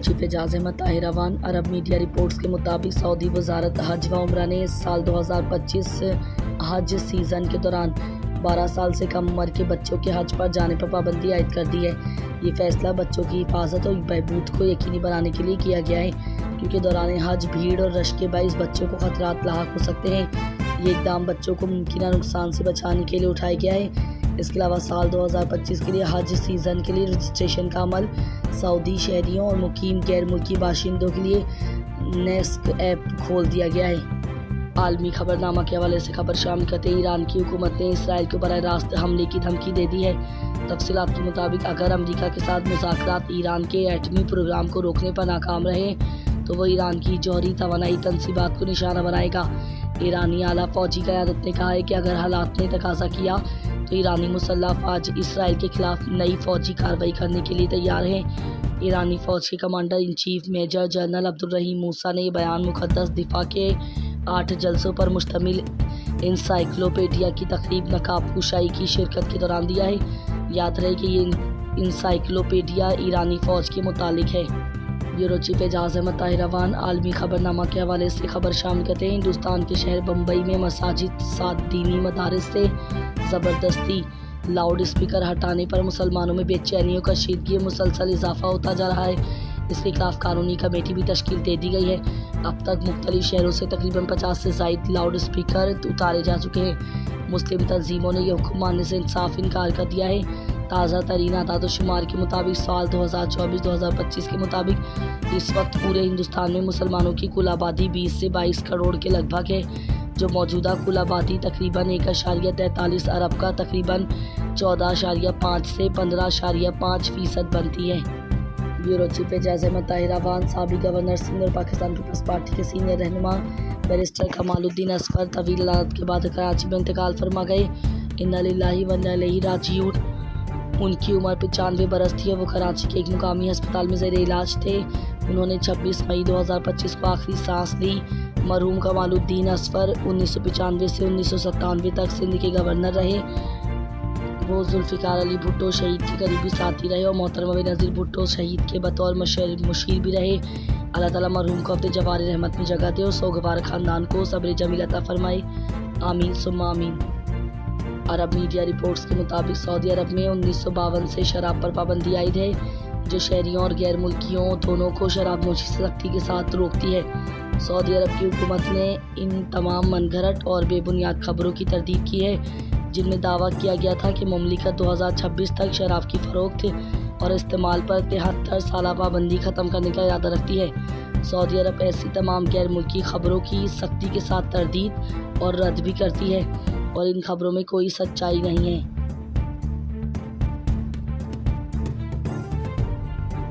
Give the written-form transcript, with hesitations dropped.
Chief اعجاز احمد طاہر روان۔ عرب media reports کے مطابق سعودی وزارت حج و عمرہ نے سال 2025 حج سیزن کے دوران 12 سال سے کم عمر کے بچوں کے حج پر جانے پر پابندی عائد کر دی ہے۔ یہ فیصلہ بچوں کی حفاظت اور بہبود کو یقینی بنانے کے لیے کیا گیا ہے، کیونکہ دوران حج بھیڑ اور رش کے باعث بچوں کو خطرات لاحق ہو سکتے ہیں۔ یہ اقدام بچوں کو ممکنہ نقصان سے بچانے کے لیے اٹھایا گیا ہے۔ اس کے علاوہ سال 2025 کے لیے حج سیزن کے لیے رجسٹریشن کا عمل سعودی شہریوں اور مقیم غیر ملکی باشندوں کے لیے نیسک ایپ کھول دیا گیا ہے۔ عالمی خبرنامہ کے حوالے سے خبر شامل کرتے ایران کی حکومت نے اسرائیل کو براہ راست حملے کی دھمکی دے دی ہے۔ تفصیلات کے مطابق اگر امریکہ کے ساتھ مذاکرات ایران کے ایٹمی پروگرام کو روکنے پر ناکام رہے تو وہ ایران کی جوہری توانائی تنصیبات کو نشانہ بنائے گا۔ ایرانی اعلیٰ فوجی قیادت نے کہا ہے کہ اگر حالات نے تقاضا کیا تو ایرانی مسلح افواج اسرائیل کے خلاف نئی فوجی کارروائی کرنے کے لیے تیار ہیں۔ ایرانی فوج کے commander in chief major general Abdolrahim Musa نے یہ بیان مقدس دفاع کے 8 جلسوں پر مشتمل انسائکلوپیڈیا کی تقریب نقاب کشائی کی شرکت کے دوران دیا ہے۔ یاد رہے کہ یہ انسائکلوپیڈیا ایرانی فوج کے متعلق ہے۔ بیورو چیف اعجاز احمد طاہر روان۔ عالمی خبرنامہ کے حوالے سے خبر شامل کرتے ہیں ہندوستان کے شہر بمبئی میں مساجد 7 دینی مدارس سے زبردستی لاؤڈ اسپیکر ہٹانے پر مسلمانوں میں بے چینی اور کشیدگی میں مسلسل اضافہ ہوتا جا رہا ہے۔ اس کے خلاف قانونی کمیٹی بھی تشکیل دے دی گئی ہے۔ اب تک مختلف شہروں سے تقریباً 50 سے زائد لاؤڈ اسپیکر اتارے جا چکے ہیں۔ مسلم تنظیموں نے یہ حکم ماننے سے انصاف انکار کر دیا ہے۔ تازہ ترین اعداد و شمار کے مطابق سال 2024-2025 کے مطابق اس وقت پورے ہندوستان میں مسلمانوں کی کل آبادی 20 سے 22 کروڑ کے لگ بھگ ہے، جو موجودہ کل آبادی تقریباً 1.43 ارب کا تقریباً 14.5 سے 15.5% بنتی ہے۔ بیورو چیف اعجاز احمد طاہر روان۔ سابق گورنر سندھ اور پاکستان پیپلز پارٹی کے سینئر رہنما بیرسٹر کمال الدین اصغر طویل علالت کے بعد کراچی میں انتقال فرما گئے۔ انا للہ و انا الیہ راجعون۔ ان کی عمر 95 برس تھی اور وہ کراچی کے ایک مقامی ہسپتال میں زیر علاج تھے۔ انہوں نے 26 مئی 2025 کو آخری سانس لی۔ مرحوم کمال الدین اصغر 1995 سے 1997 تک سندھ کے گورنر رہے۔ وہ ذوالفقار علی بھٹو شہید کے قریبی ساتھی رہے اور محترمہ بینظیر بھٹو شہید کے بطور مشیر بھی رہے۔ اللہ تعالیٰ مرحوم کو اپنے جوار رحمت میں جگہ دے اور سوگوار خاندان کو صبر جمیل عطا فرمائے، آمین ثم آمین۔ عرب میڈیا رپورٹس کے مطابق سعودی عرب میں 1952 سے شراب پر پابندی عائد ہے، جو شہریوں اور غیر ملکیوں دونوں کو شراب نوشی سے سختی کے ساتھ روکتی ہے۔ سعودی عرب کی حکومت نے ان تمام من گھڑت اور بے بنیاد خبروں کی تردید کی ہے جن میں دعویٰ کیا گیا تھا کہ مملکت 2026 تک شراب کی فروخت اور استعمال پر 73 سالہ پابندی ختم کرنے کا ارادہ رکھتی ہے۔ سعودی عرب ایسی تمام غیر ملکی خبروں کی سختی کے ساتھ تردید اور رد بھی کرتی ہے اور ان خبروں میں کوئی سچائی نہیں ہے۔